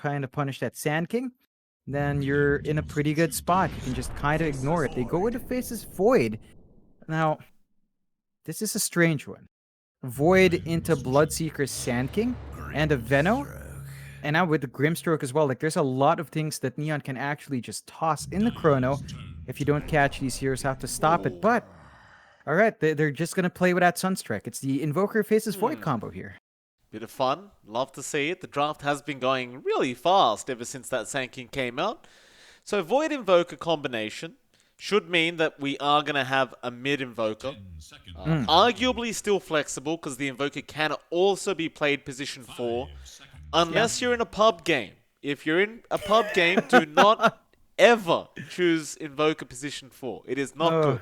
kind of punish that Sand King, then you're in a pretty good spot. You can just kind of ignore it. They go with the Faceless Void. Now, this is a strange one. Void into Bloodseeker's Sand King and a Veno. And now with the Grimstroke as well. Like, there's a lot of things that Neon can actually just toss in the Chrono. If you don't catch these heroes, have to stop it. But, alright, they're just going to play with that Sunstrike. It's the Invoker Faceless Void combo here. Bit of fun. Love to see it. The draft has been going really fast ever since that Sand King came out. So Void Invoker combination should mean that we are going to have a mid Invoker. Arguably still flexible because the Invoker can also be played position 4. Unless you're in a pub game. If you're in a pub game, do not ever choose Invoker position 4. It is not good.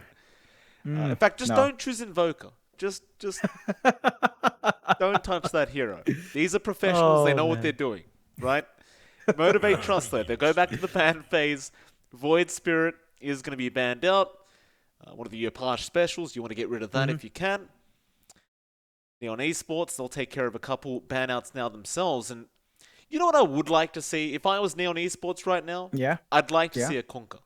In fact, just don't choose Invoker. Just don't touch that hero. These are professionals. They know what they're doing, right? Motivate.Trust, though. They go back to the ban phase. Void Spirit is going to be banned out. One of the Yopaj specials. You want to get rid of that if you can. On Esports, they'll take care of a couple ban-outs now themselves. And you know what I would like to see? If I was Neon Esports right now, I'd like to see a Kunkka.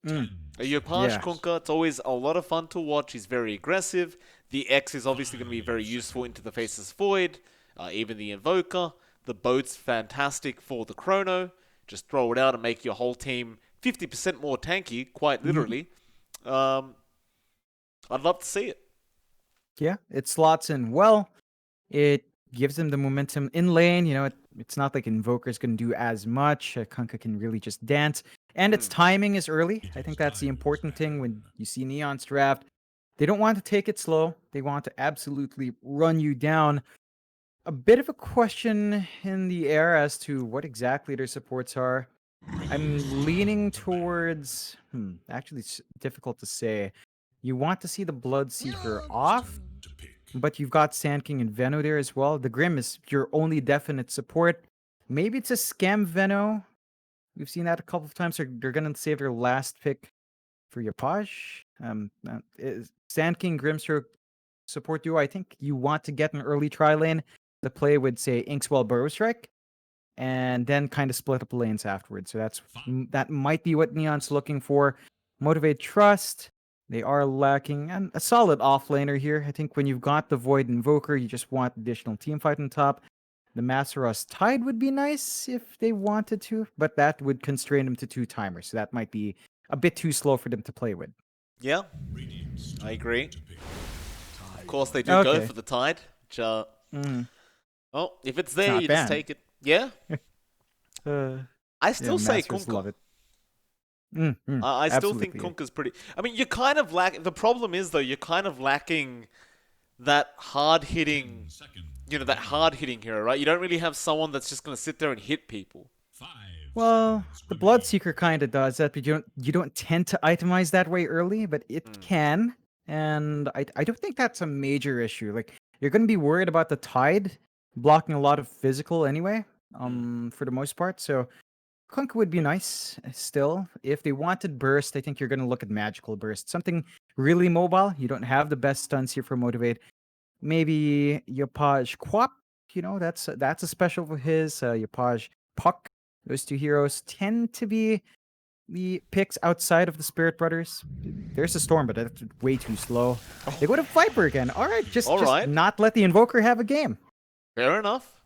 A Yopaj Kunkka, it's always a lot of fun to watch. He's very aggressive. The X is obviously going to be very useful into the Faceless Void. Even the Invoker. The boat's fantastic for the Chrono. Just throw it out and make your whole team 50% more tanky, quite literally. I'd love to see it. Yeah, it slots in well. It gives him the momentum in lane. You know, it's not like Invoker's going to do as much. Kunkka can really just dance. And its timing is early. I think that's the important thing when you see Neon's draft. They don't want to take it slow. They want to absolutely run you down. A bit of a question in the air as to what exactly their supports are. I'm leaning towards... actually, it's difficult to say. You want to see the Bloodseeker off, but you've got Sand King and Veno there as well. The Grim is your only definite support. Maybe it's a scam Veno. We've seen that a couple of times. They're going to save their last pick for Yopaj. Sand King, Grimstroke support duo. I think you want to get an early tri lane to play with, say, Inkswell Burrow Strike, and then kind of split up lanes afterwards. So that might be what Neon's looking for. Motivate.Trust. They are lacking a solid offlaner here. I think when you've got the Void Invoker, you just want additional teamfight on top. The Masteros Tide would be nice if they wanted to, but that would constrain them to 2 timers. So that might be a bit too slow for them to play with. Yeah, I agree. Of course, they do go for the Tide. Which, well, if it's there, you just take it. Yeah. I still say Kunkka. Love it. I still think Kunkka's pretty... I mean, you're kind of lacking... The problem is, though, you're kind of lacking that hard-hitting... that hard-hitting hero, right? You don't really have someone that's just going to sit there and hit people. Well, the Bloodseeker kind of does that, but you don't tend to itemize that way early, but it can. And I don't think that's a major issue. Like, you're going to be worried about the Tide blocking a lot of physical anyway, for the most part, so... Kunkka would be nice still. If they wanted burst, I think you're going to look at magical burst. Something really mobile. You don't have the best stuns here for Motivate. Maybe Yopaj Quap. That's a special for his. Yopaj Puck. Those 2 heroes tend to be the picks outside of the Spirit Brothers. There's a Storm, but that's way too slow. They go to Viper again. All right, just not let the Invoker have a game. Fair enough.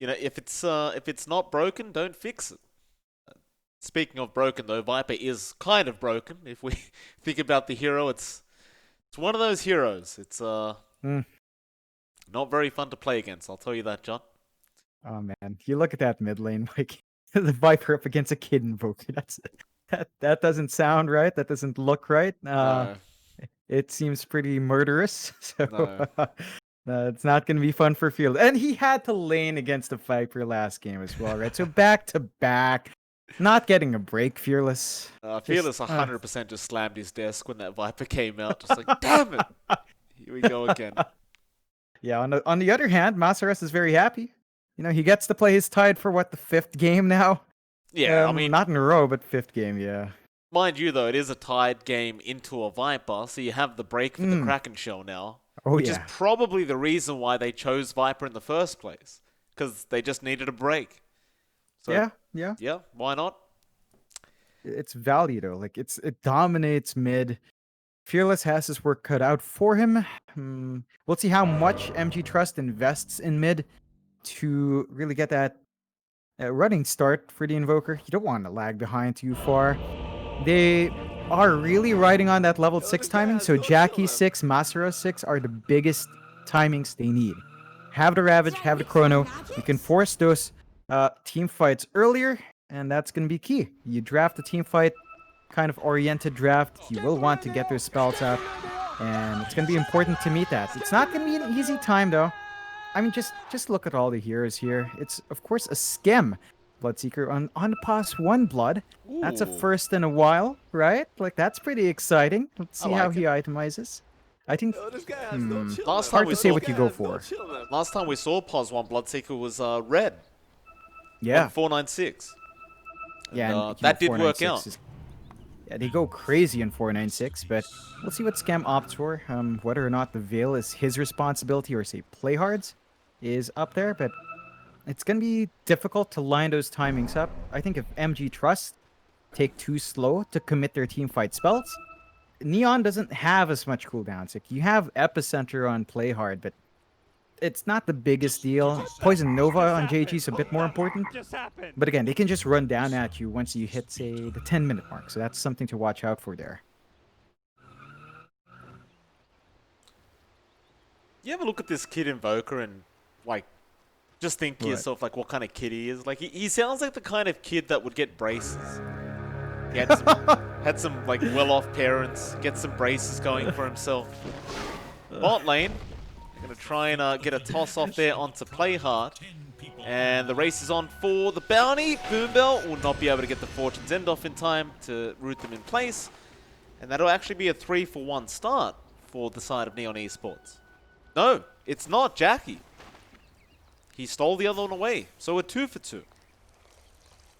If it's not broken, don't fix it. Speaking of broken, though, Viper is kind of broken. If we think about the hero, it's one of those heroes. It's not very fun to play against. I'll tell you that, John. Oh man, you look at that mid lane, like the Viper up against a Kid Invoker. That doesn't sound right. That doesn't look right. No. It seems pretty murderous. So. No. It's not going to be fun for Field. And he had to lane against the Viper last game as well, right? So back to back, not getting a break, Fearless. Fearless 100% just slammed his desk when that Viper came out. Just like, damn it. Here we go again. Yeah, on the other hand, Masares is very happy. He gets to play his Tide for, the 5th game now? Yeah, I mean... Not in a row, but 5th game, yeah. Mind you, though, it is a Tide game into a Viper, so you have the break for the Kraken Shell now. Which is probably the reason why they chose Viper in the first place. because they just needed a break. So, yeah. Why not? It's value though. Like it dominates mid. Fearless has his work cut out for him. We'll see how much MG.Trust invests in mid to really get that running start for the Invoker. You don't want to lag behind too far. They are really riding on that level 6 timing, so Jackie 6, Masura 6 are the biggest timings they need. Have the Ravage, have the Chrono. You can force those team fights earlier, and that's going to be key. You draft a team fight kind of oriented draft. You will want to get those spells out, and it's going to be important to meet that. It's not going to be an easy time, though. I mean, just look at all the heroes here. It's, of course, a Skem Bloodseeker on pass 1 blood. That's a Ooh. first in a while, right? Like, that's pretty exciting. Let's see how he itemizes. I think Last time hard we to say saw what you go for. Last time we saw pos 1 Bloodseeker was red. Yeah. 496. Yeah, and and, that did work out. Yeah, they go crazy in 496, but we'll see what Scam opts for. Whether or not the Veil is his responsibility or, say, Playhard's is up there, but it's going to be difficult to line those timings up. I think if MG.Trust take too slow to commit their team fight spells, Neon doesn't have as much cooldowns. Like, you have Epicenter on Playhard, but it's not the biggest deal. Poison Nova on JG is a bit more important. But again, they can just run down at you once you hit, say, the 10-minute mark. So that's something to watch out for there. You ever look at this kid Invoker and, like, just think to What? yourself, like, what kind of kid he is? Like, he sounds like the kind of kid that would get braces. He had some like, well-off parents, get some braces going for himself. Bot lane, going to try and get a toss off there onto Playhard. And the race is on for the bounty. Boombell will not be able to get the Fortune's End off in time to root them in place. And that'll actually be a 3-for-1 start for the side of Neon Esports. No, it's not Jackie. He stole the other one away, so a 2-for-2.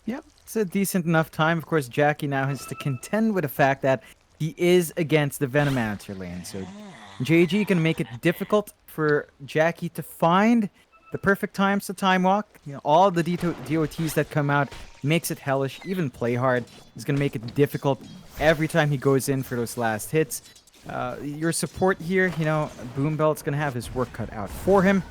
Yep, it's a decent enough time. Of course, Jackie now has to contend with the fact that he is against the Venomancer lane. So JG can make it difficult for Jackie to find the perfect times to time walk. You know, all the DOTs that come out makes it hellish. Even Playhard is going to make it difficult every time he goes in for those last hits. Your support here, you know, Boombelt's going to have his work cut out for him.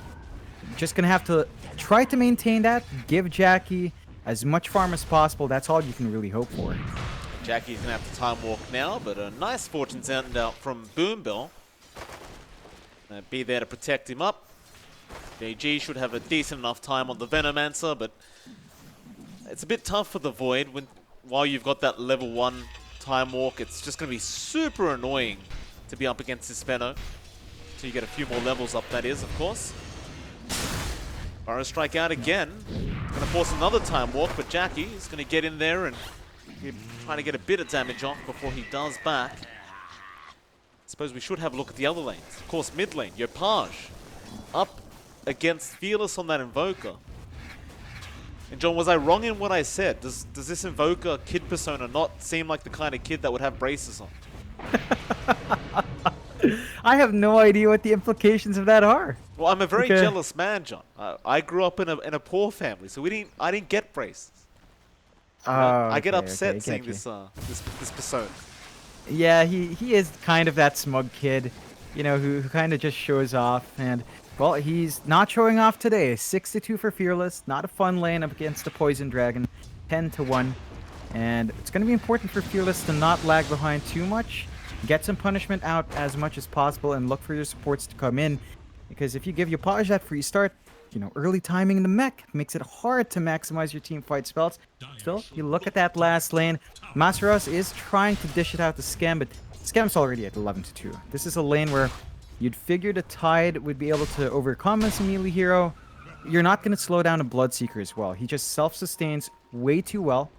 Just going to have to try to maintain that. Give Jackie as much farm as possible. That's all you can really hope for. Jackie's going to have to time walk now, but a nice Fortune's End out from Boombell. Be there to protect him up. JG should have a decent enough time on the Venomancer, but it's a bit tough for the Void while you've got that level 1 time walk. It's just going to be super annoying to be up against this Veno. So you get a few more levels up, that is, of course. Burrow strike out again. Going to force another time walk, but Jackie is going to get in there and trying to get a bit of damage off before he does back. Suppose we should have a look at the other lanes. Of course, mid lane, Yopaj up against Fearless on that Invoker. And John, was I wrong in what I said? Does this Invoker kid persona not seem like the kind of kid that would have braces on? I have no idea what the implications of that are. Well, I'm a very jealous man, John. I grew up in a poor family, so I didn't get braces. I get upset seeing this persona. Yeah, he is kind of that smug kid, you know, who kind of just shows off. And, well, he's not showing off today. 6-2 for Fearless. Not a fun lane up against the Poison Dragon. 10-1. And it's going to be important for Fearless to not lag behind too much. Get some punishment out as much as possible and look for your supports to come in. Because if you give Yopaj that free start, you know, early timing in the mech makes it hard to maximize your team fight spells. Still, you look at that last lane. Masaros is trying to dish it out to Scam, but Scam's already at 11-2. This is a lane where you'd figure the Tide would be able to overcome as a melee hero. You're not going to slow down a Bloodseeker as well. He just self-sustains way too well.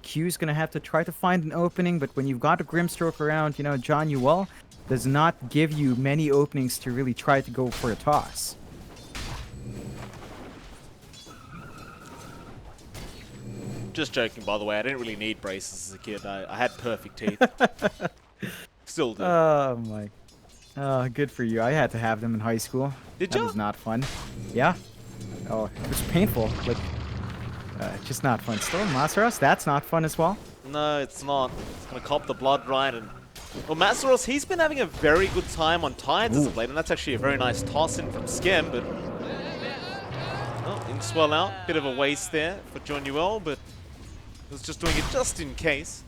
Q's going to have to try to find an opening, but when you've got a Grimstroke around, you know, John Uwell does not give you many openings to really try to go for a toss. Just joking, by the way. I didn't really need braces as a kid. I had perfect teeth. Still do. Oh, my. Oh, good for you. I had to have them in high school. Did That you? was not fun. Yeah. Oh, it was painful. Like, just not fun. Still, Masaros, that's not fun as well. No, it's not. It's going to cop the blood right. And well, Masaros, he's been having a very good time on Tides as of late, and that's actually a very nice toss-in from Skem, but... Oh, didn't swell out. Bit of a waste there for Jonuel, but was just doing it just in case.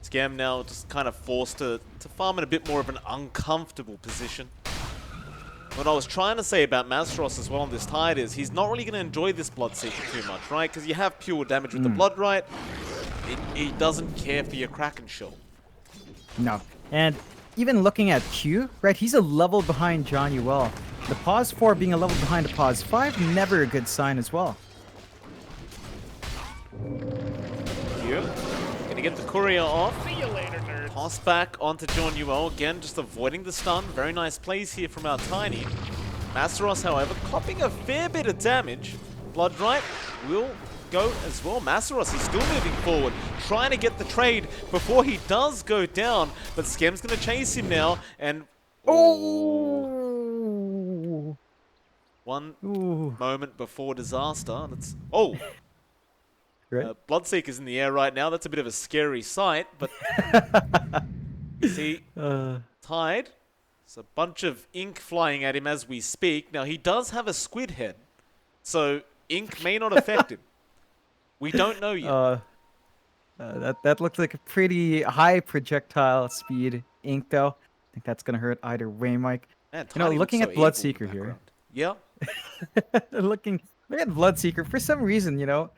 Skem now just kind of forced to farm in a bit more of an uncomfortable position. What I was trying to say about Masaros as well on this Tide is he's not really going to enjoy this Bloodseeker too much, right? Because you have pure damage with the Blood Right. He doesn't care for your Kraken Shell. No. And even looking at Q, right, he's a level behind Jonuel. The pause 4 being a level behind the pause 5, never a good sign as well. Q, gonna get the courier off. See you later, nerds. Toss back onto Jonuel, again just avoiding the stun. Very nice plays here from our Tiny. Masaros, however, copping a fair bit of damage. Blood Right will go as well. Masaros is still moving forward, trying to get the trade before he does go down, but Skem's gonna chase him now, and one moment before disaster. That's Right. Bloodseeker's in the air right now. That's a bit of a scary sight, but see, Tide. There's a bunch of ink flying at him as we speak. Now he does have a squid head, so ink may not affect him. We don't know yet. That looks like a pretty high projectile speed ink, though. I think that's gonna hurt either way, Mike. Man, you know, Tiny looking looks at so evil in Bloodseeker the here. background. Yeah. Look at Bloodseeker. For some reason, you know,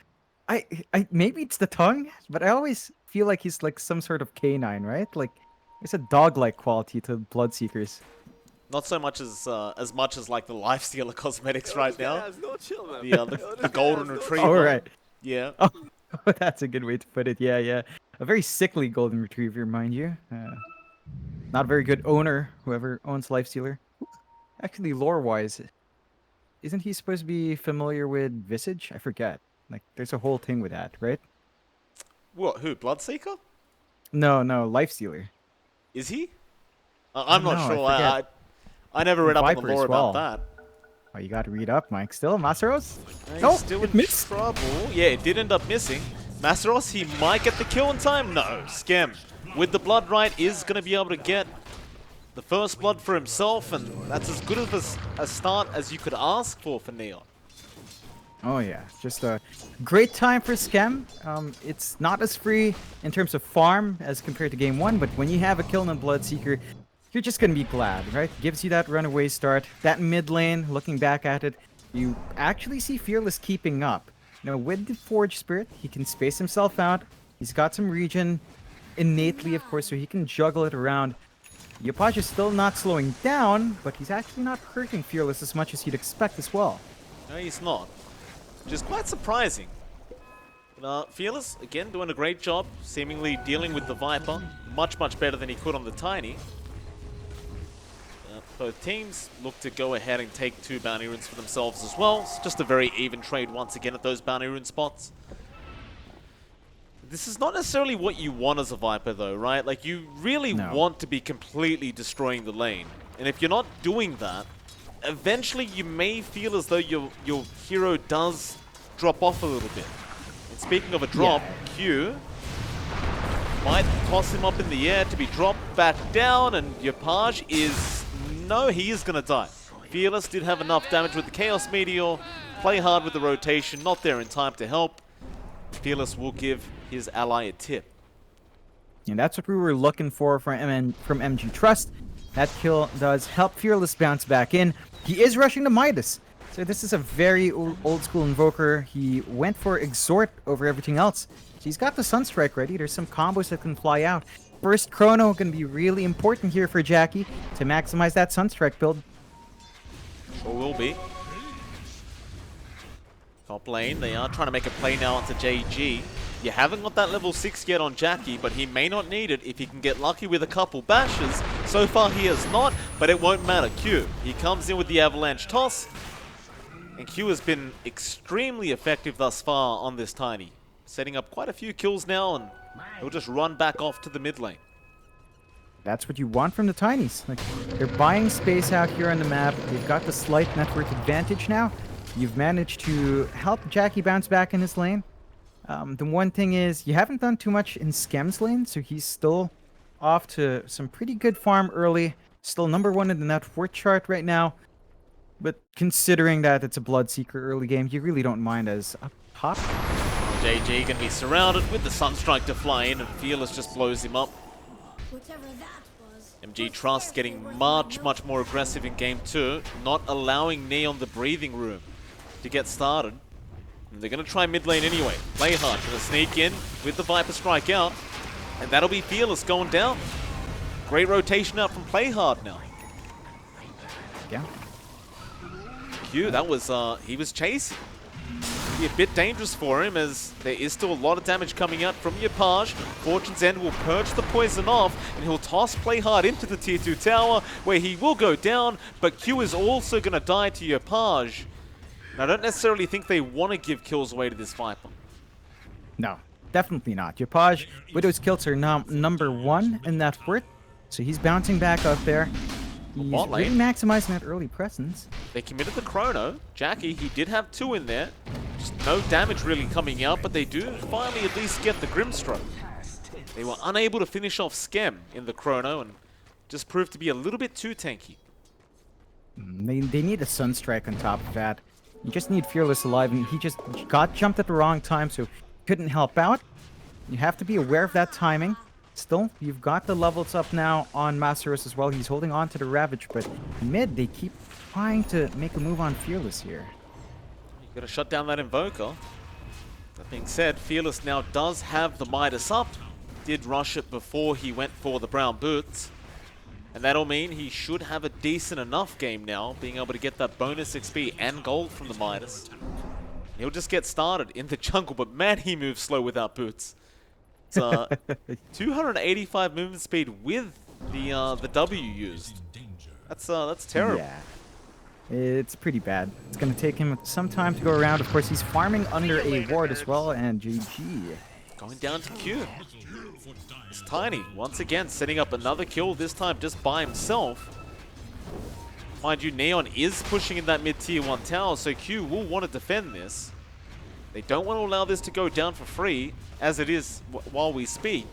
I maybe it's the tongue, but I always feel like he's like some sort of canine, right? Like there's a dog-like quality to Bloodseekers. Not so much as like the Lifestealer cosmetics right now. The golden retriever. Oh, right. Yeah. Oh, that's a good way to put it. Yeah, yeah. A very sickly golden retriever, mind you. Not a very good owner, whoever owns Lifestealer. Actually, lore-wise, isn't he supposed to be familiar with Visage? I forget. Like, there's a whole thing with that, right? What? Who? Bloodseeker? No, Lifestealer. Is he? I'm not know, sure. I never read up on the Viper lore as well. about that. Oh, you got to read up, Mike. Still, Masaros? He's still in trouble. Yeah, it did end up missing. Masaros, he might get the kill in time. No, Skem with the Blood Right is going to be able to get the first blood for himself, and that's as good of a start as you could ask for Neon. Oh yeah, just a great time for Skem. It's not as free in terms of farm as compared to Game 1, but when you have a kill on Bloodseeker, you're just going to be glad, right? Gives you that runaway start. That mid lane, looking back at it, you actually see Fearless keeping up. You know, with the Forge Spirit, he can space himself out. He's got some regen innately, of course, so he can juggle it around. Yopaj is still not slowing down, but he's actually not hurting Fearless as much as you'd expect as well. No, he's not. Which is quite surprising. Fearless, again, doing a great job, seemingly dealing with the Viper. Much, much better than he could on the Tiny. Both teams look to go ahead and take 2 bounty runes for themselves as well. It's just a very even trade once again at those bounty rune spots. This is not necessarily what you want as a Viper though, right? Like, you really want to be completely destroying the lane. And if you're not doing that, eventually you may feel as though your hero does drop off a little bit. And speaking of a drop, Q might toss him up in the air to be dropped back down, and Yopaj is... No, he is going to die. Fearless did have enough damage with the Chaos Meteor. Play hard with the rotation, not there in time to help. Fearless will give his ally a tip. And that's what we were looking for from MG.Trust. That kill does help Fearless bounce back in. He is rushing to Midas. So this is a very old school Invoker. He went for Exhort over everything else. So he's got the Sunstrike ready. There's some combos that can fly out. First Chrono going to be really important here for Jackie to maximize that Sunstrike build. Sure will be. Top lane, they are trying to make a play now onto JG. You haven't got that level 6 yet on Jackie, but he may not need it if he can get lucky with a couple bashes. So far he has not, but it won't matter. Q, he comes in with the Avalanche Toss, and Q has been extremely effective thus far on this Tiny. Setting up quite a few kills now, and he'll just run back off to the mid lane. That's what you want from the Tinies. Like, they're buying space out here on the map. They've got the slight network advantage now. You've managed to help Jackie bounce back in his lane. The one thing is, you haven't done too much in Skem's lane, so he's still off to some pretty good farm early. Still #1 in the net worth chart right now. But considering that it's a Bloodseeker early game, you really don't mind as up top. JG gonna be surrounded with the Sunstrike to fly in, and Fearless just blows him up. MG.Trust getting much more aggressive in game 2, not allowing Neon the breathing room to get started. And they're gonna try mid lane anyway. Playhard gonna sneak in with the Viper strike out, and that'll be Fearless going down. Great rotation out from Playhard now. Yeah. Q, that was, he was chasing. Be a bit dangerous for him, as there is still a lot of damage coming out from Yopaj. Fortune's End will purge the poison off, and he'll toss Playhard into the tier 2 tower, where he will go down, but Q is also going to die to Yopaj. Now, I don't necessarily think they want to give kills away to this Viper. No, definitely not. Yopaj, Widow's kills are now #1 in that worth, so he's bouncing back up there. He's really maximizing that early presence. They committed the chrono. Jackie, he did have 2 in there. Just no damage really coming out, but they do finally at least get the Grimstroke. They were unable to finish off Skem in the chrono and just proved to be a little bit too tanky. They need a Sunstrike on top of that. You just need Fearless alive, and he just got jumped at the wrong time, so couldn't help out. You have to be aware of that timing. Still, you've got the levels up now on Masteros as well. He's holding on to the Ravage, but mid, they keep trying to make a move on Fearless here. You gotta shut down that Invoker. That being said, Fearless now does have the Midas up. Did rush it before he went for the brown boots. And that'll mean he should have a decent enough game now, being able to get that bonus XP and gold from the Midas. He'll just get started in the jungle, but man, he moves slow without boots. It's 285 movement speed with the W used. That's terrible. Yeah, it's pretty bad. It's gonna take him some time to go around. Of course, he's farming under a ward as well, and GG. Going down to Q. It's Tiny once again setting up another kill. This time just by himself. Mind you, Neon is pushing in that mid tier 1 tower, so Q will want to defend this. They don't want to allow this to go down for free, as it is while we speak.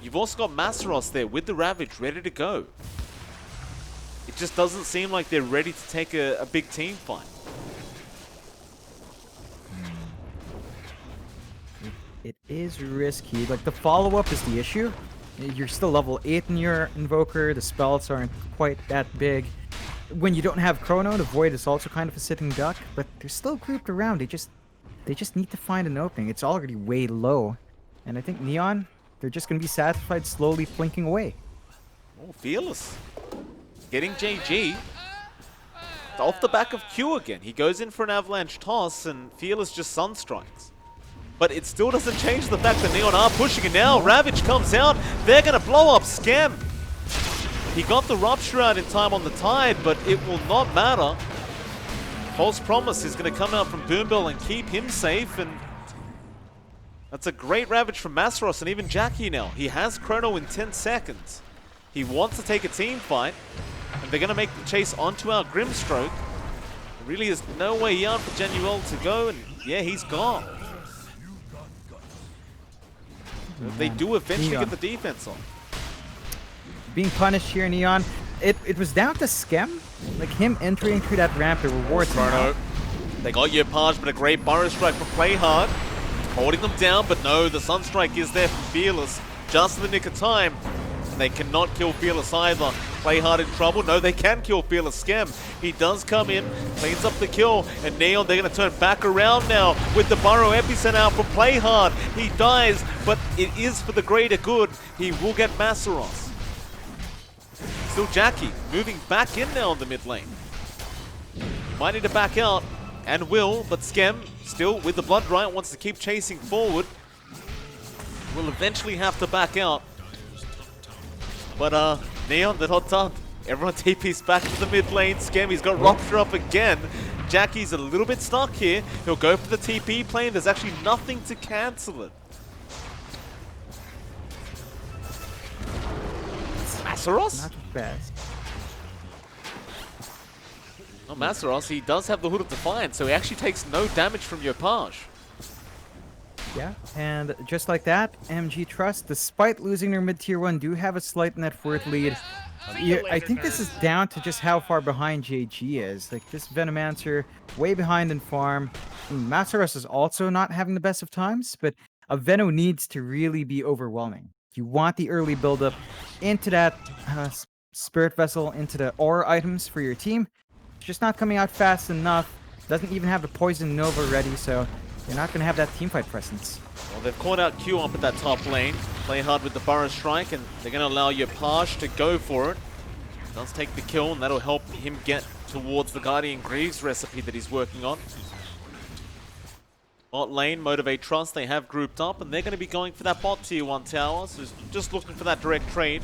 You've also got Masteros there with the Ravage ready to go. It just doesn't seem like they're ready to take a big team fight. It is risky. Like, the follow-up is the issue. You're still level 8 in your Invoker. The spells aren't quite that big. When you don't have Chrono, the Void is also kind of a sitting duck, but they're still grouped around. They just need to find an opening. It's already way low. And I think Neon, they're just going to be satisfied slowly flinking away. Oh, Fearless. Getting JG. Off the back of Q again. He goes in for an avalanche toss, and Fearless just Sunstrikes. But it still doesn't change the fact that Neon are pushing it now. Ravage comes out. They're going to blow up Skem. He got the Rupture out in time on the Tide, but it will not matter. False Promise is going to come out from Boombell and keep him safe, and that's a great Ravage from Masteros and even Jackie now. He has Chrono in 10 seconds. He wants to take a team fight, and they're going to make the chase onto our Grimstroke. There really is no way out for Genuel to go, and yeah, he's gone. They do eventually get the defense on. Being punished here, Neon. It was down to Skem. Like, him entering through that ramp, the rewards. Chrono. They got Yopaj, but a great Burrow Strike from Playhard. Holding them down, but no, the Sunstrike is there from Fearless. Just in the nick of time. And they cannot kill Fearless either. Playhard in trouble. No, they can kill Fearless. Skem. He does come in, cleans up the kill, and Neon, they're going to turn back around now with the Burrow Epicenter out from Playhard. He dies, but it is for the greater good. He will get Masteros. Still Jackie moving back in now in the mid lane. Might need to back out, and will, but Skem still with the Blood Riot wants to keep chasing forward. Will eventually have to back out. But Neon, they're not done. Everyone TP's back to the mid lane. Skem, he's got Rupture up again. Jackie's a little bit stuck here. He'll go for the TP plane. There's actually nothing to cancel it. Masteros? Not the best. Oh, Masaros, he does have the Hood of Defiance, so he actually takes no damage from Yopaj. Yeah, and just like that, MG.Trust, despite losing their mid-tier 1, do have a slight net worth lead. Yeah, I think this is down to just how far behind JG is. Like, this Venomancer, way behind in farm. Masaros is also not having the best of times, but a Veno needs to really be overwhelming. You want the early build-up into that Spirit Vessel, into the aura items for your team. It's just not coming out fast enough. Doesn't even have the Poison Nova ready, so you're not going to have that teamfight presence. Well, they've caught out Q up at that top lane. Play hard with the Burrow Strike, and they're going to allow Yopaj to go for it. Does take the kill, and that'll help him get towards the Guardian Greaves recipe that he's working on. Bot lane, Motivate.Trust, they have grouped up, and they're going to be going for that bot tier 1 tower, so just looking for that direct trade.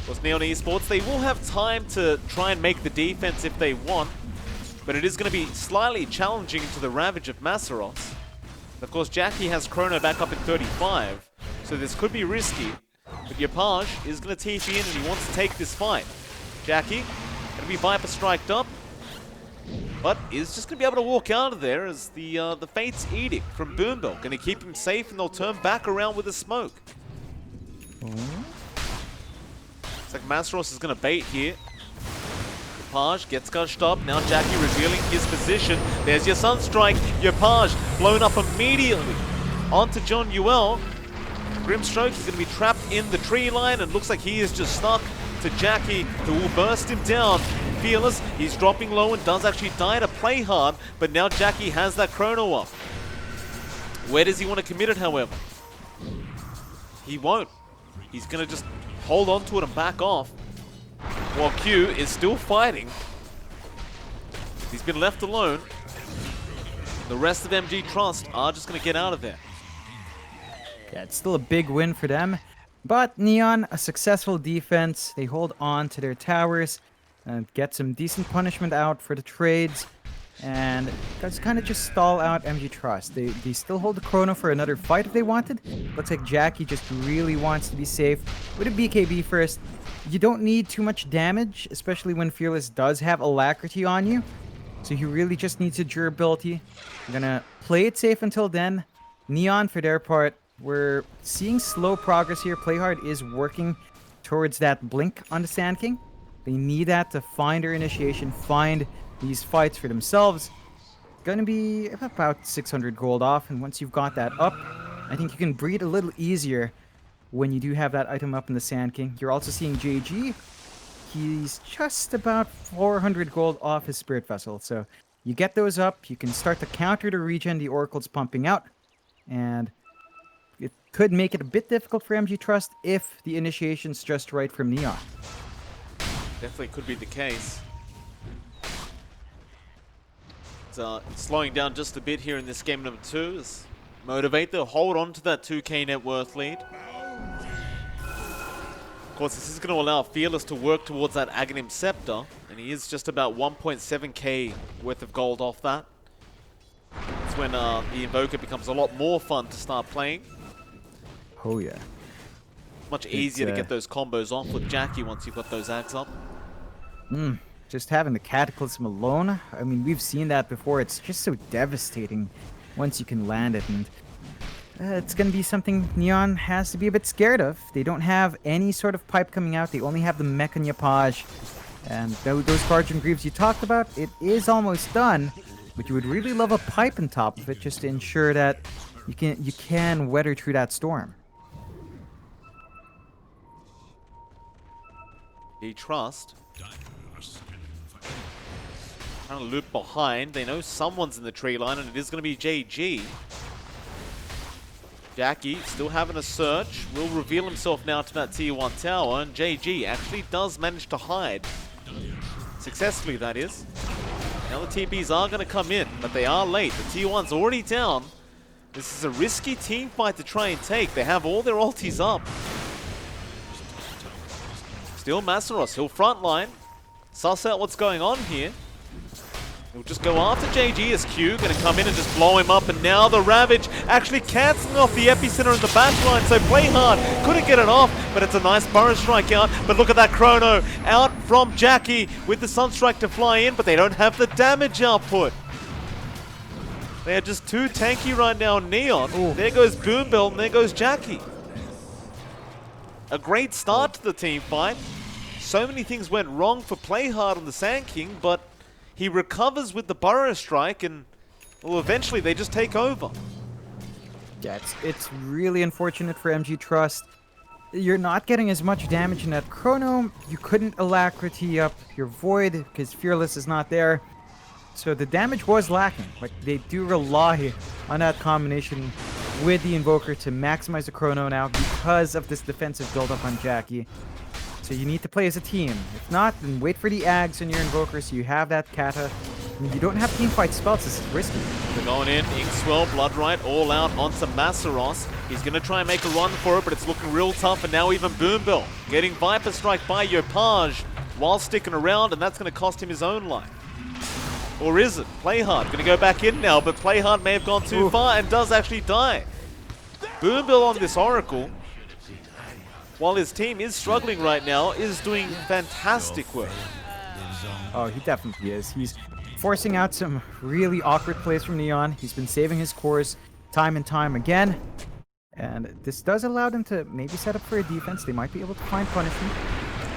With Neon Esports, they will have time to try and make the defense if they want, but it is going to be slightly challenging to the Ravage of Masaros. Of course, Jackie has Chrono back up in 35, so this could be risky. But Yopaj is going to TP in and he wants to take this fight. Jackie, going to be Viper striked up, but is just going to be able to walk out of there as the Fate's Edict from Boombill going to keep him safe, and they'll turn back around with a smoke. Looks like Masaros is going to bait here. Yopaj gets gushed up. Now Jackie revealing his position. There's your Sunstrike. Yopaj blown up immediately onto John Yuel. Grimstroke is going to be trapped in the tree line, and looks like he is just stuck to Jackie, who will burst him down. Fearless, he's dropping low and does actually die to play hard, but now Jackie has that Chrono up. Where does he want to commit it, however? He won't. He's going to just hold on to it and back off, while Q is still fighting. He's been left alone. The rest of MG.Trust are just going to get out of there. Yeah, it's still a big win for them. But Neon, a successful defense. They hold on to their towers and get some decent punishment out for the trades. And that's kind of just stall out MG.Trust. They still hold the Chrono for another fight if they wanted. Looks like Jackie just really wants to be safe with a BKB first. You don't need too much damage, especially when Fearless does have Alacrity on you. So he really just needs a durability. I'm gonna play it safe until then. Neon, for their part, we're seeing slow progress here. Playhard is working towards that blink on the Sand King. They need that to find their initiation, find these fights for themselves. Gonna be about 600 gold off, and once you've got that up, I think you can breathe a little easier when you do have that item up in the Sand King. You're also seeing JG. He's just about 400 gold off his Spirit Vessel, so you get those up, you can start to counter the regen the Oracle's pumping out, and it could make it a bit difficult for MG.Trust if the initiation's just right from Neon. Definitely could be the case. It's slowing down just a bit here in this game number 2. As Motivate, they'll hold on to that 2k net worth lead. Of course, this is going to allow Fearless to work towards that Aghanim Scepter, and he is just about 1.7k worth of gold off that. That's when the Invoker becomes a lot more fun to start playing. Oh yeah. Much easier to get those combos off with Jackie once you've got those Ags up. Just having the Cataclysm alone, I mean, we've seen that before. It's just so devastating once you can land it, and it's going to be something Neon has to be a bit scared of. They don't have any sort of pipe coming out. They only have the Mech and Yopaj. And those Guardian Greaves you talked about, it is almost done, but you would really love a pipe on top of it just to ensure that you can weather through that storm. Trust. Trying to loop behind. They know someone's in the tree line, and it is going to be JG. Jackie still having a search. Will reveal himself now to that tier 1 tower, and JG actually does manage to hide. Successfully, that is. Now the TPs are going to come in, but they are late. The tier 1's already down. This is a risky team fight to try and take. They have all their ultis up. Still Masaros, he'll frontline. Suss out what's going on here. He'll just go after JG as Q, gonna come in and just blow him up, and now the Ravage actually cancelling off the epicenter in the backline, so play hard, couldn't get it off, but it's a nice burrow strike out, but look at that chrono, out from Jackie with the Sunstrike to fly in, but they don't have the damage output. They are just too tanky right now, Neon. Ooh. There goes Boombell, and there goes Jackie. A great start to the team fight. So many things went wrong for Playhard on the Sand King, but he recovers with the burrow strike, and well, eventually they just take over. Yeah, it's really unfortunate for MG.Trust. You're not getting as much damage in that chrono. You couldn't alacrity up your void because Fearless is not there. So the damage was lacking. Like, they do rely on that combination with the Invoker to maximize the chrono now because of this defensive build-up on Jackie. So you need to play as a team. If not, then wait for the Ags on your Invoker so you have that Kata. I mean, you don't have teamfight spells, this is risky. They're going in, Inkswell, Bloodright, all out onto Masseros. He's going to try and make a run for it, but it's looking real tough, and now even Boombell getting Viper Strike by Yopaj while sticking around, and that's going to cost him his own life. Or is it? Playhard going to go back in now, but Playhard may have gone too far and does actually die. Boombell on this Oracle, while his team is struggling right now, is doing fantastic work. Oh, he definitely is. He's forcing out some really awkward plays from Neon. He's been saving his cores time and time again. And this does allow them to maybe set up for a defense. They might be able to find punishment.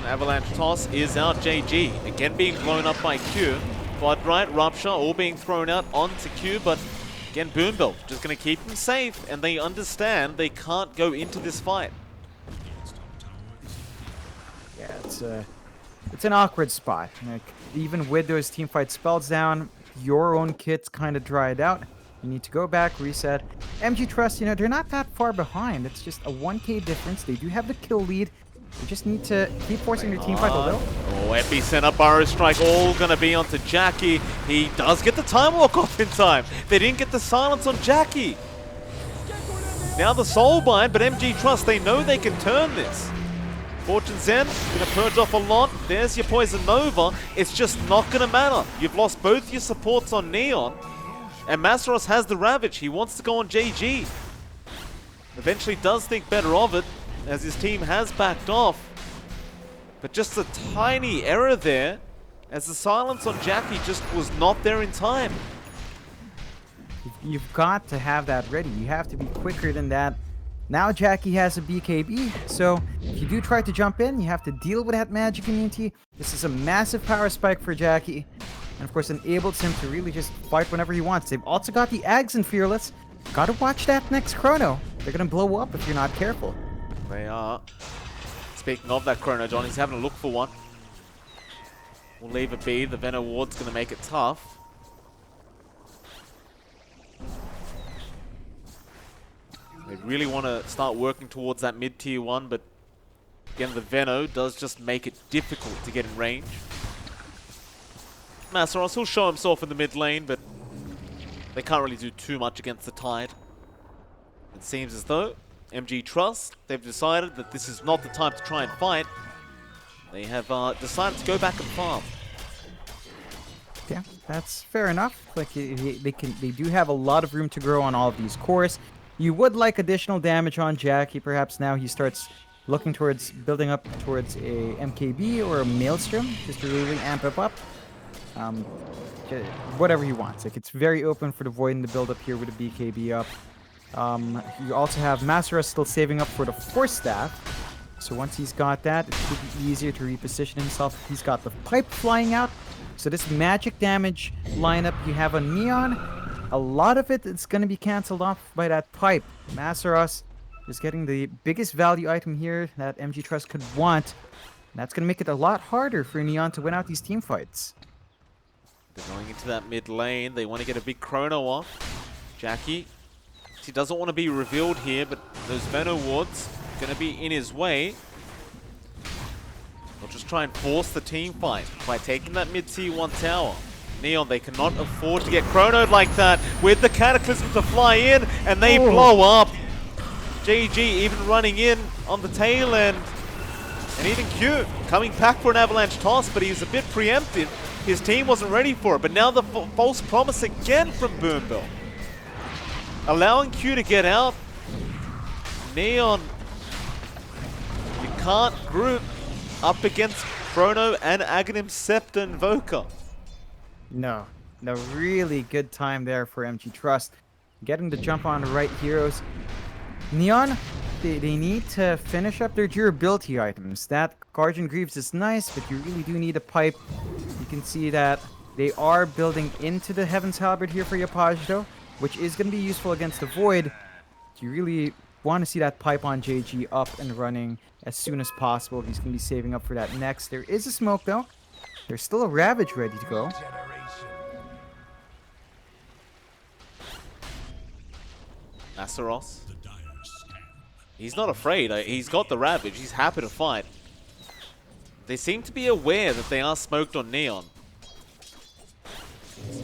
Avalanche toss is out. JG again being blown up by Q. Bloodright, Rupture, all being thrown out onto Q, but again, Boombell just going to keep them safe, and they understand they can't go into this fight. Yeah, it's an awkward spot. Like, even with those teamfight spells down, your own kit's kind of dried out. You need to go back, reset. MG.Trust, you know, they're not that far behind. It's just a 1k difference. They do have the kill lead. They just need to keep forcing their teamfight a little. Oh, Epicenter Burrow Strike all going to be onto Jackie. He does get the Time Walk off in time. They didn't get the silence on Jackie. Now the Soul Bind, but MG.Trust, they know they can turn this. Fortune Zen, going to purge off a lot. There's your Poison Nova. It's just not going to matter. You've lost both your supports on Neon. And Masseros has the Ravage. He wants to go on JG. Eventually does think better of it, as his team has backed off. But just a tiny error there, as the silence on Jackie just was not there in time. You've got to have that ready. You have to be quicker than that. Now Jackie has a BKB, so if you do try to jump in, you have to deal with that magic immunity. This is a massive power spike for Jackie, and of course enables him to really just fight whenever he wants. They've also got the Ags in Fearless. Gotta watch that next chrono. They're gonna blow up if you're not careful. They are. Speaking of that chrono, John, he's having a look for one. We'll leave it be. The Venom Ward's gonna make it tough. They really want to start working towards that mid-tier one, but again, the Veno does just make it difficult to get in range. Masseros will show himself in the mid lane, but they can't really do too much against the Tide. It seems as though MG.Trust, they've decided that this is not the time to try and fight. They have decided to go back and farm. Yeah, that's fair enough. Like, they do have a lot of room to grow on all of these cores. You would like additional damage on Jackie. Perhaps now he starts looking towards building up towards a MKB or a Maelstrom, just to really amp it up. Whatever he wants. Like, it's very open for the Void in the build up here with a BKB up. You also have Masseros still saving up for the Force Staff. So once he's got that, it should be easier to reposition himself. He's got the Pipe flying out. So this magic damage lineup you have on Neon, a lot of it is going to be cancelled off by that Pipe. Masseros is getting the biggest value item here that MG.Trust could want. And that's going to make it a lot harder for Neon to win out these team fights. They're going into that mid lane. They want to get a big chrono off. Jackie, he doesn't want to be revealed here, but those Venom Wards going to be in his way. They'll just try and force the team fight by taking that mid-tier 1 tower. Neon, they cannot afford to get chronoed like that with the Cataclysm to fly in, and they blow up. JG even running in on the tail end. And even Q coming back for an Avalanche toss, but he's a bit preemptive. His team wasn't ready for it, but now the false promise again from Boombill. Allowing Q to get out. Neon, you can't group up against Chrono and Aghanim, Scepter, and Voka. No, really good time there for MG.Trust. Getting the jump on the right heroes. Neon, they need to finish up their durability items. That Guardian Greaves is nice, but you really do need a pipe. You can see that they are building into the Heaven's Halberd here for Yapaj though, which is going to be useful against the Void. You really want to see that pipe on JG up and running as soon as possible. He's going to be saving up for that next. There is a smoke though. There's still a Ravage ready to go. Asaros. He's not afraid. He's got the Ravage. He's happy to fight. They seem to be aware that they are smoked on Neon.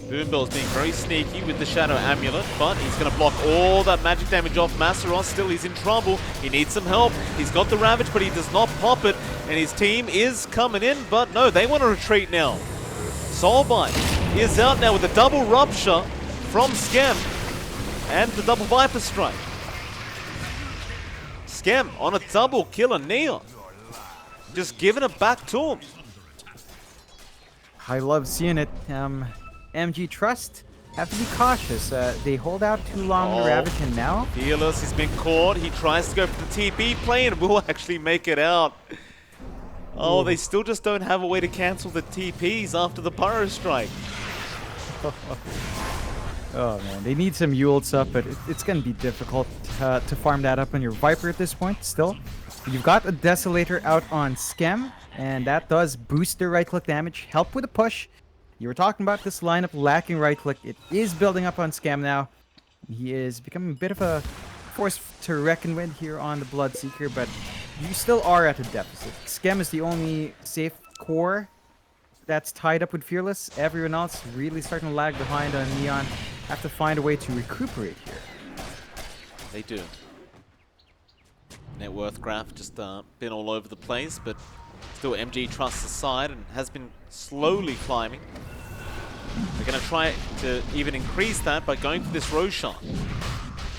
Boombill's being very sneaky with the Shadow Amulet, but he's going to block all that magic damage off Masaros. Still, he's in trouble. He needs some help. He's got the Ravage, but he does not pop it. And his team is coming in, but no, they want to retreat now. Soulbite is out now with a double Rupture from Skem and the double Viper Strike. Skem on a double kill on Neon. Just giving it back to him. I love seeing it. MG.Trust have to be cautious. They hold out too long on Ravage, and now Fearless has been caught. He tries to go for the TP play and will actually make it out. Oh, they still just don't have a way to cancel the TPs after the Pyro Strike. Oh man, they need some Yulet's up, but it's going to be difficult to farm that up on your Viper at this point. Still, you've got a Desolator out on Skem, and that does boost their right-click damage, help with a push. You were talking about this lineup lacking right-click. It is building up on Skem now. He is becoming a bit of a force to reckon with here on the Bloodseeker, but you still are at a deficit. Skem is the only safe core that's tied up with Fearless. Everyone else really starting to lag behind on Neon. Have to find a way to recuperate here. They do. Net worth graph just been all over the place, but still MG.Trust aside and has been slowly climbing. They're going to try to even increase that by going for this Roshan.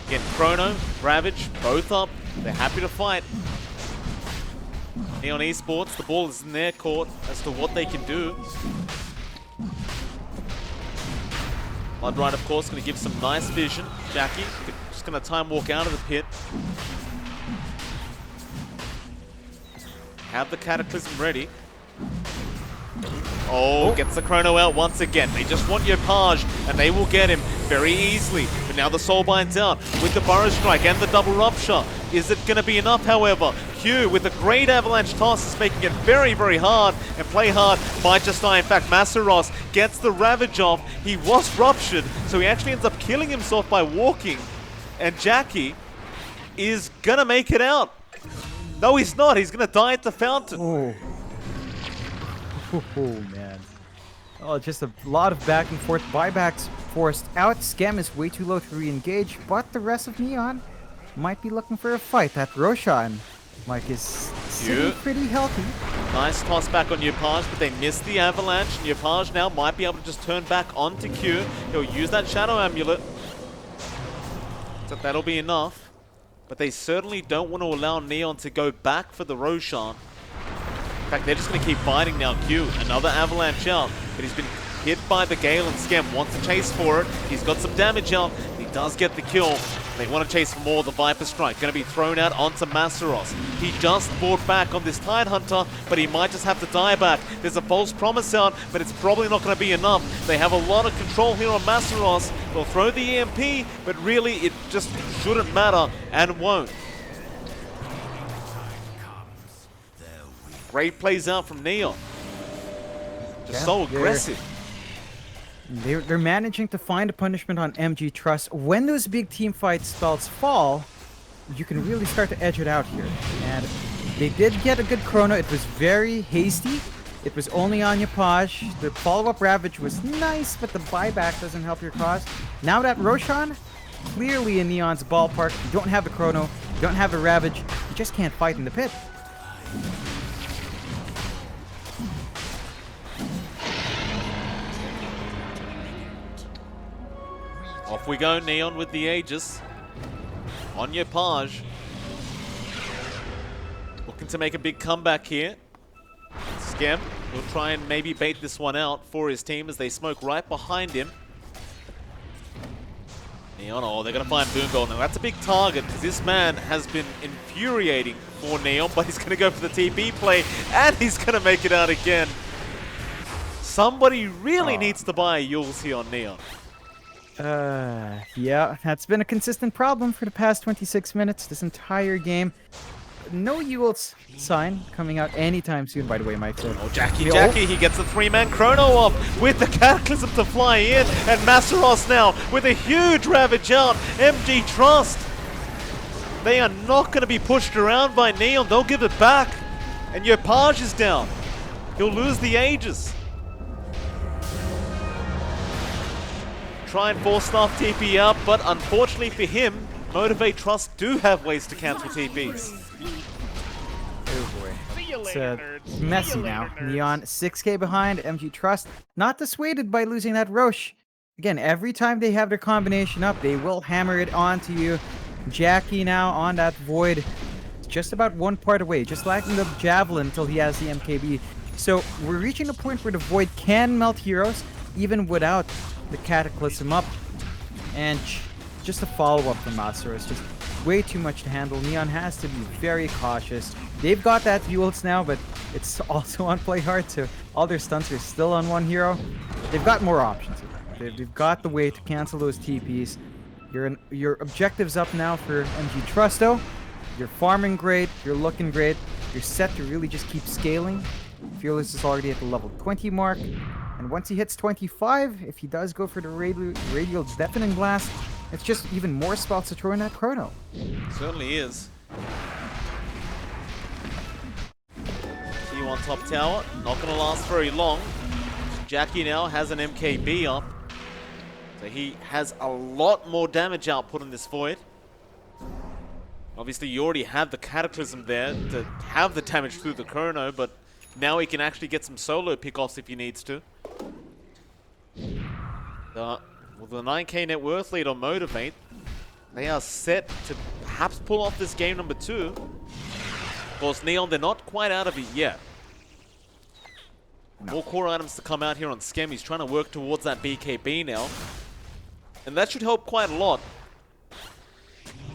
Again, Chrono, Ravage, both up. They're happy to fight. Neon Esports, the ball is in their court as to what they can do. Bloodride, of course, going to give some nice vision. Jackie just going to time walk out of the pit. Have the Cataclysm ready. Oh, gets the Chrono out once again. They just want Yopaj, and they will get him very easily. But now the Soulbind's out with the Burrow Strike and the double Rupture. Is it going to be enough, however? Q with a great Avalanche toss is making it very, very hard. And play hard might just die. In fact, Masaros gets the Ravage off. He was ruptured, so he actually ends up killing himself by walking. And Jackie is going to make it out. No, he's not. He's going to die at the fountain. Oh, man. Oh, just a lot of back and forth. Buybacks forced out. Skem is way too low to re-engage, but the rest of Neon might be looking for a fight. That Roshan, Mike, is sitting pretty healthy. Nice toss back on Yopaj, but they missed the Avalanche. And Yopaj now might be able to just turn back onto Q. He'll use that Shadow Amulet. So that'll be enough. But they certainly don't want to allow Neon to go back for the Roshan. In fact, they're just going to keep fighting now. Q, another Avalanche out, but he's been hit by the Gale, and Skem wants to chase for it. He's got some damage out. He does get the kill. They want to chase for more. The Viper Strike going to be thrown out onto Masaros. He just fought back on this Tidehunter, but he might just have to die back. There's a false promise out, but it's probably not going to be enough. They have a lot of control here on Masaros. They'll throw the EMP, but really it just shouldn't matter and won't. Great plays out from Neon. Just so aggressive. They're managing to find a punishment on MG.Trust. When those big team fight spells fall, you can really start to edge it out here. And they did get a good Chrono. It was very hasty. It was only on Yopaj. The follow-up Ravage was nice, but the buyback doesn't help your cause. Now that Roshan, clearly in Neon's ballpark. You don't have the Chrono, you don't have the Ravage. You just can't fight in the pit. Off we go, Neon with the Aegis. On your Page. Looking to make a big comeback here. Skem will try and maybe bait this one out for his team as they smoke right behind him. Neon, oh, they're going to find Boombo. Now, that's a big target because this man has been infuriating for Neon, but he's going to go for the TP play, and he's going to make it out again. Somebody really needs to buy Yules here on Neon. Yeah, that's been a consistent problem for the past 26 minutes, this entire game. No Yules sign coming out anytime soon, by the way, Mike. So oh, Jackie, he gets the 3-man chrono off with the Cataclysm to fly in, and Masaros now with a huge Ravage out. MG.Trust. They are not going to be pushed around by Neon. They'll give it back. And your Page is down. He'll lose the Aegis. Try and force staff TP out, but unfortunately for him, Motivate.Trust do have ways to cancel TPs. Oh boy. It's messy now. Neon 6k behind, MG.Trust not dissuaded by losing that Roche. Again, every time they have their combination up, they will hammer it onto you. Jackie now on that Void. It's just about one part away, just lacking the Javelin until he has the MKB. So we're reaching a point where the Void can melt heroes, even without the Cataclysm up. And just a follow-up from Master is just way too much to handle. Neon has to be very cautious. They've got that Yules now, but it's also on play hard, so all their stunts are still on one hero. They've got more options. They've got the way to cancel those TPs. Your objective's up now for MG.Trust, though. You're farming great, you're looking great, you're set to really just keep scaling. Fearless is already at the level 20 mark, and once he hits 25, if he does go for the Radial Deafening Blast, it's just even more spells to throw in that chrono. Certainly is. T1 top tower, not going to last very long. Jackie now has an MKB up, so he has a lot more damage output in this Void. Obviously, you already had the Cataclysm there to have the damage through the chrono, but now he can actually get some solo pickoffs if he needs to. With the 9k net worth lead on Motivate, they are set to perhaps pull off this game number 2. Of course, Neon, they're not quite out of it yet. More core items to come out here on Skem. He's trying to work towards that BKB now. And that should help quite a lot.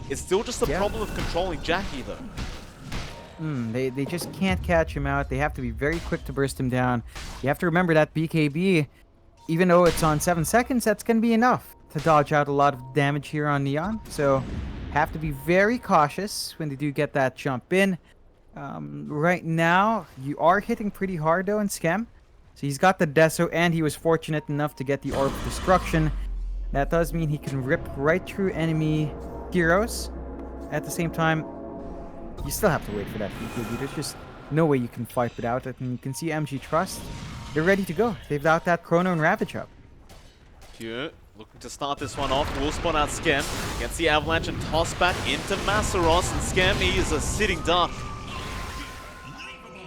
It's still just a problem of controlling Jackie, though. They just can't catch him out. They have to be very quick to burst him down. You have to remember that BKB, even though it's on 7 seconds, that's going to be enough to dodge out a lot of damage here on Neon. So, have to be very cautious when they do get that jump in. Right now, you are hitting pretty hard, though, in Skem. So, he's got the Deso, and he was fortunate enough to get the Orb of Destruction. That does mean he can rip right through enemy heroes. At the same time, you still have to wait for that BKB. There's just no way you can fight without it. And you can see MG.Trust. They're ready to go. They've got that Chrono and Ravage up. Pure looking to start this one off. Will spot out Skem. Gets the Avalanche and toss back into Masaros. And Skem, he is a sitting duck.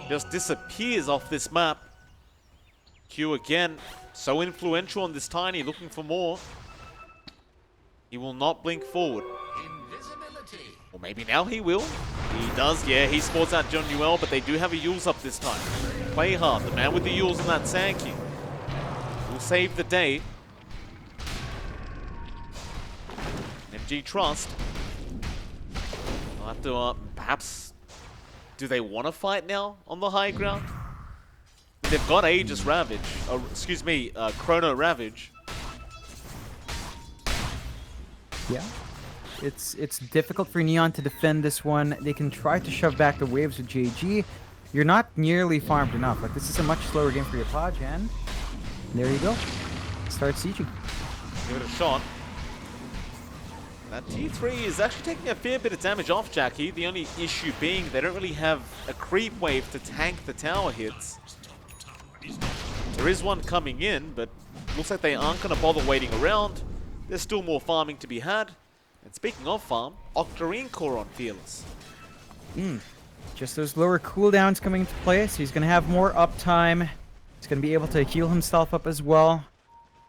Just disappears off this map. Q again. So influential on this Tiny. Looking for more. He will not blink forward. Or maybe now he will. He does, yeah. He sports out John Newell, but they do have a Yules up this time. Play hard. The man with the Yules on that Sankey will save the day. MG.Trust. I'll have to, perhaps... Do they want to fight now on the high ground? They've got Aegis Ravage. Excuse me, Chrono Ravage. Yeah. It's difficult for Neon to defend this one. They can try to shove back the waves with JG. You're not nearly farmed enough. Like, this is a much slower game for your Page, and there you go. Start sieging. Give it a shot. That T3 is actually taking a fair bit of damage off Jackie. The only issue being they don't really have a creep wave to tank the tower hits. There is one coming in, but looks like they aren't going to bother waiting around. There's still more farming to be had. And speaking of farm, Octarine core on Fearless. Just those lower cooldowns coming into play, so he's going to have more uptime. He's going to be able to heal himself up as well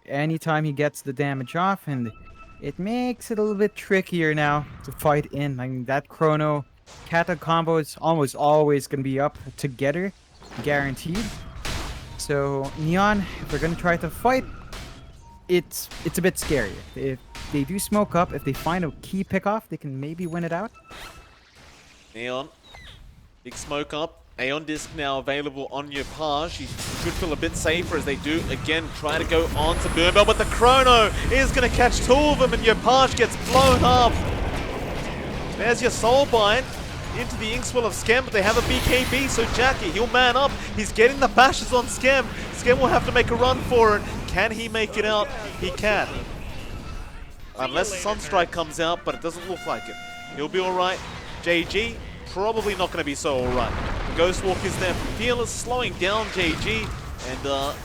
anytime he gets the damage off, and it makes it a little bit trickier now to fight in. I mean, that Chrono Kata combo is almost always going to be up together, guaranteed. So Neon, if they're going to try to fight, it's a bit scary. If they do smoke up, if they find a key pick-off, they can maybe win it out. Neon, big smoke up. Aeon Disc now available on Yopaj. He should feel a bit safer as they do again try to go on to Boombell, but the Chrono is going to catch two of them and Yopaj gets blown up. There's your Soul Bind into the Inkswell of Skem, but they have a BKB, so Jackie, he'll man up. He's getting the bashes on Skem. Skem will have to make a run for it. Can he make it out? He can. Unless Sunstrike comes out, but it doesn't look like it. He'll be alright. JG, probably not going to be so alright. Ghostwalk is there. Fearless slowing down JG, and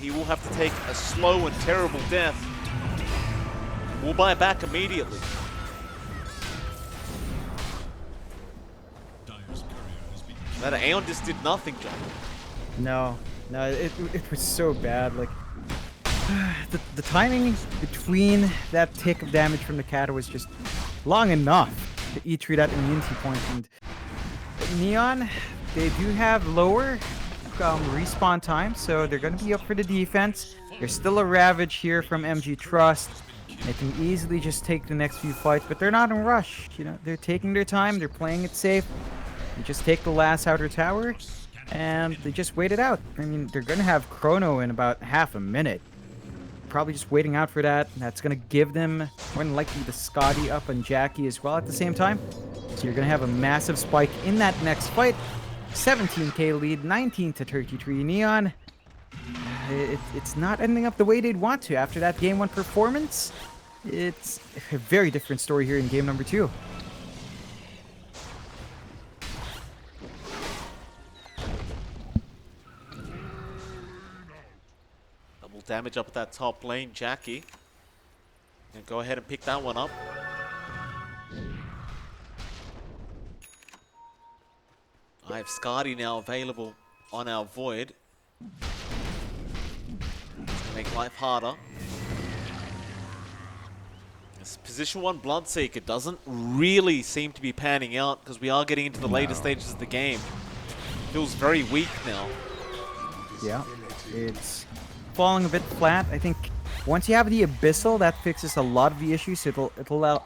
he will have to take a slow and terrible death. We'll buy back immediately. That Aeon just did nothing, John. No, it was so bad. Like the timing between that tick of damage from the Kata was just long enough to eat through that immunity point. And Neon, they do have lower respawn time, so they're going to be up for the defense. There's still a Ravage here from MG.Trust. They can easily just take the next few fights, but they're not in a rush. You know, they're taking their time. They're playing it safe. They just take the last outer tower, and they just wait it out. I mean, they're going to have Chrono in about half a minute. Probably just waiting out for that. That's going to give them more than likely the Scotty up and Jackie as well at the same time. So you're going to have a massive spike in that next fight. 17k lead, 19 to 33 Neon. It's not ending up the way they'd want to after that game 1 performance. It's a very different story here in game number 2. Double damage up at that top lane, Jackie. And go ahead and pick that one up. I have Scotty now available on our Void. Make life harder. This position 1 Bloodseeker doesn't really seem to be panning out because we are getting into the later stages of the game. Feels very weak now. Yeah, it's falling a bit flat. I think once you have the Abyssal, that fixes a lot of the issues. It'll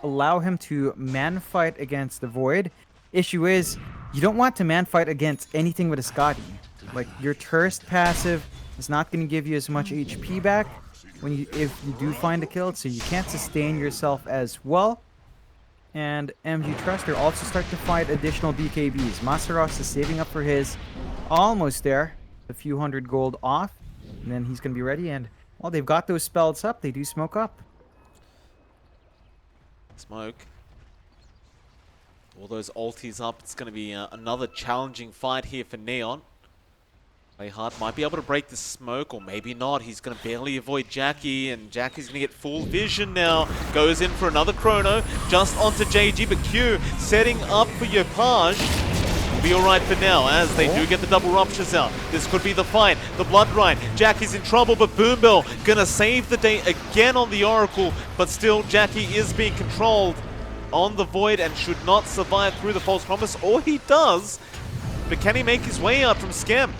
allow him to man fight against the Void. Issue is, you don't want to man fight against anything with a Scotty. Like, your Thirst passive is not going to give you as much HP back if you do find a kill, so you can't sustain yourself as well. And MG.Trust are also starting to find additional BKBs. Masaros is saving up for his. Almost there. A few hundred gold off. And then he's going to be ready. And, well, they've got those spells up. They do smoke up. Smoke. All those ultis up. It's going to be another challenging fight here for Neon. Play hard. Might be able to break the smoke, or maybe not. He's going to barely avoid Jackie, and Jackie's going to get full vision now. Goes in for another Chrono. Just onto JG, but Q setting up for Yopaj. Will be alright for now, as they do get the double ruptures out. This could be the fight. The Blood Ride. Jackie's in trouble, but Boombell going to save the day again on the Oracle, but still Jackie is being controlled on the Void and should not survive through the False Promise, or he does. But can he make his way out from Skem?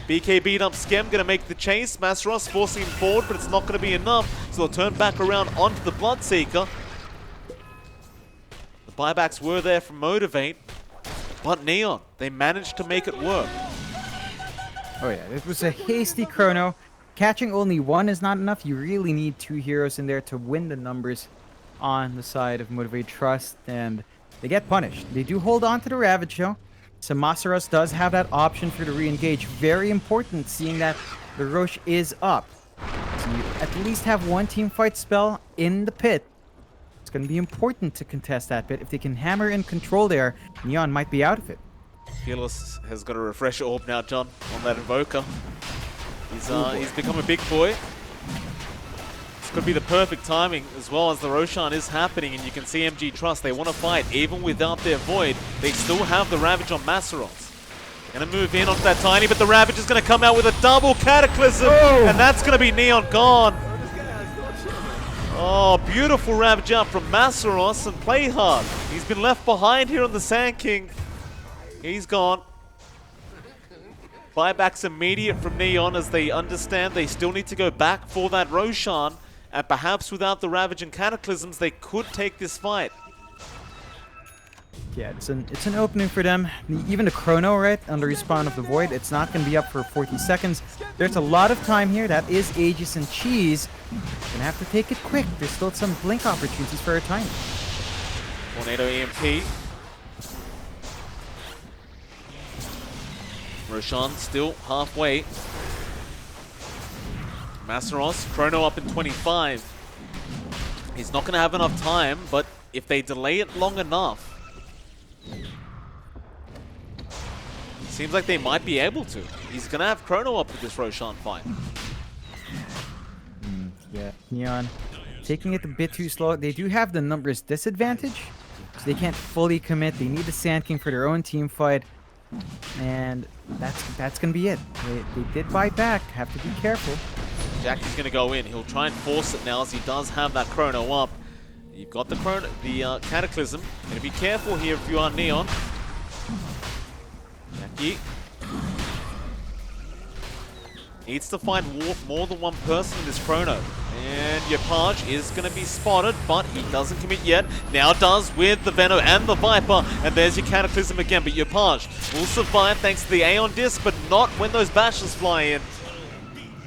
BK beat up Skem, going to make the chase. Masaros forcing him forward, but it's not going to be enough. So they'll turn back around onto the Bloodseeker. The buybacks were there from Motivate, but Neon, they managed to make it work. Oh yeah, it was a hasty Chrono. Catching only one is not enough. You really need 2 heroes in there to win the numbers on the side of Motivate.Trust, and they get punished. They do hold on to the Ravage though. So Masaros does have that option for the re-engage. Very important, seeing that the Roche is up. So you at least have 1 team fight spell in the pit. It's going to be important to contest that pit. If they can hammer in control there, Neon might be out of it. Fearless has got a refresh orb now, John, on that Invoker. He's become a big boy. This could be the perfect timing, as well as the Roshan is happening, and you can see MG.Trust, they want to fight even without their Void. They still have the Ravage on Masaros. Going to move in onto that Tiny, but the Ravage is going to come out with a double Cataclysm, and that's going to be Neon gone. Oh, beautiful Ravage out from Masaros and play hard. He's been left behind here on the Sand King. He's gone. Buyback's immediate from Neon as they understand they still need to go back for that Roshan. And perhaps without the Ravage and Cataclysms, they could take this fight. Yeah, it's an opening for them. Even the Chrono, right, on the respawn of the Void, it's not going to be up for 40 seconds. There's a lot of time here. That is Aegis and Cheese. Gonna have to take it quick. There's still some blink opportunities for a time. Tornado EMP. Roshan still halfway. Masaros, Chrono up in 25. He's not going to have enough time, but if they delay it long enough, seems like they might be able to. He's going to have Chrono up with this Roshan fight. Yeah, Neon taking it a bit too slow. They do have the numbers disadvantage, so they can't fully commit. They need the Sand King for their own team fight, and that's going to be it. They did buy back. Have to be careful. Jackie's going to go in. He'll try and force it now as he does have that Chrono up. You've got the Cataclysm. Going to be careful here if you are Neon. Jackie needs to find more than one person in this Chrono. And Yopaj is going to be spotted, but he doesn't commit yet. Now does with the Venom and the Viper. And there's your Cataclysm again, but Yopaj will survive thanks to the Aeon Disc, but not when those bashes fly in.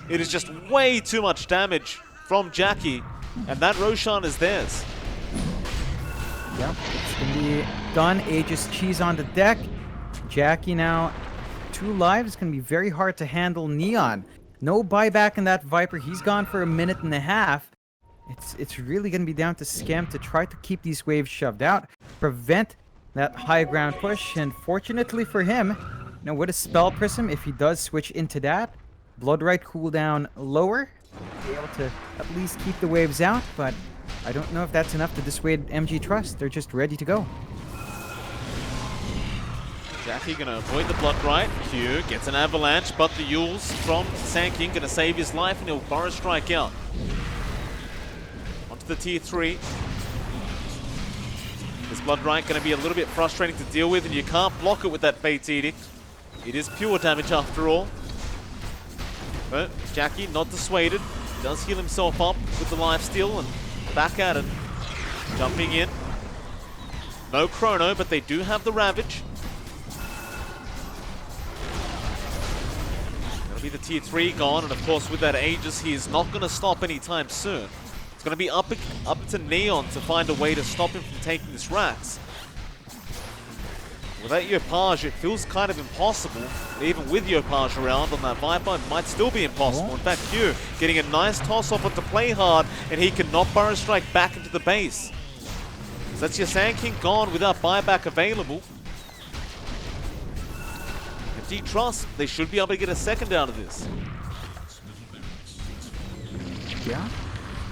It is just way too much damage from Jackie, and that Roshan is theirs. Yep, it's going to be done. Aegis Cheese on the deck. Jackie now 2 lives. It's going to be very hard to handle Neon. No buyback in that Viper. He's gone for a minute and a half. It's really going to be down to Scam to try to keep these waves shoved out, prevent that high ground push, and fortunately for him, with a Spell Prism, if he does switch into that, Bloodright cooldown lower, be able to at least keep the waves out, but I don't know if that's enough to dissuade MG.Trust. They're just ready to go. Jackie gonna avoid the Bloodright. Q gets an avalanche, but the Yules from Sand King gonna save his life, and he'll Burrow Strike out. Onto the tier 3. This Bloodright gonna be a little bit frustrating to deal with, and you can't block it with that Fate's Edict. It is pure damage after all. But Jackie not dissuaded. He does heal himself up with the lifesteal and back at it. Jumping in. No Chrono, but they do have the Ravage. That'll be the tier 3 gone, and of course with that Aegis, he is not going to stop anytime soon. It's going to be up to Neon to find a way to stop him from taking this Rax. Without Yopaj, it feels kind of impossible. Even with Yopaj around on that Viper, it might still be impossible. In fact, Q getting a nice toss-off onto play hard, and he cannot Burrow Strike back into the base. So that's your Sand King gone without buyback available. MG.Trust, they should be able to get a second out of this. Yeah.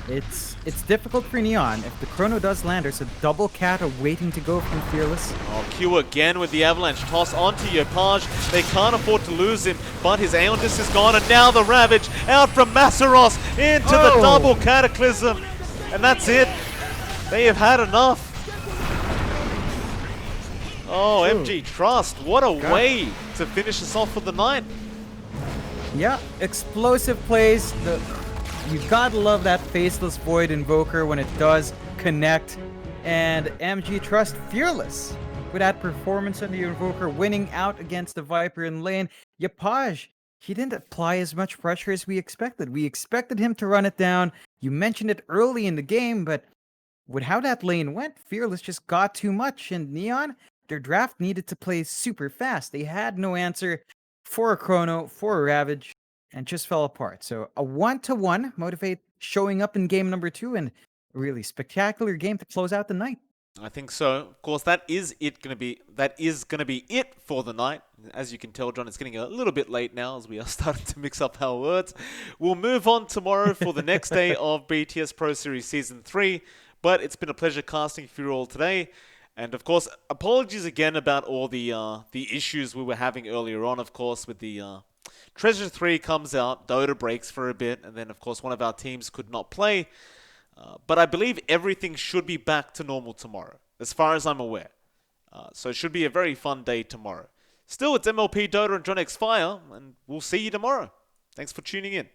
It's difficult for Neon. If the Chrono does land, there's a double cat waiting to go from Fearless. Oh, Q again with the avalanche toss onto Yopaj. They can't afford to lose him, but his Aeon Disc is gone, and now the Ravage out from Masaros into the double Cataclysm. And that's it. They have had enough. Oh, MG.Trust, what a way to finish us off for the night. Yeah, explosive plays. You've got to love that Faceless Void Invoker when it does connect. And MG.Trust fearless with that performance on the Invoker, winning out against the Viper in lane. Yopaj, he didn't apply as much pressure as we expected. We expected him to run it down. You mentioned it early in the game, but with how that lane went, Fearless just got too much. And Neon, their draft needed to play super fast. They had no answer for a Chrono, for a Ravage, and just fell apart. So a 1-1 Motivate showing up in game number 2, and a really spectacular game to close out the night. I think so. Of course, that is gonna be it for the night. As you can tell, John, it's getting a little bit late now as we are starting to mix up our words. We'll move on tomorrow for the next day of BTS Pro Series Season 3. But it's been a pleasure casting for you all today. And of course, apologies again about all the issues we were having earlier on, of course, with the Treasure 3 comes out, Dota breaks for a bit, and then of course one of our teams could not play. But I believe everything should be back to normal tomorrow, as far as I'm aware. So it should be a very fun day tomorrow. Still, it's MLP Dota and JohnXFire, and we'll see you tomorrow. Thanks for tuning in.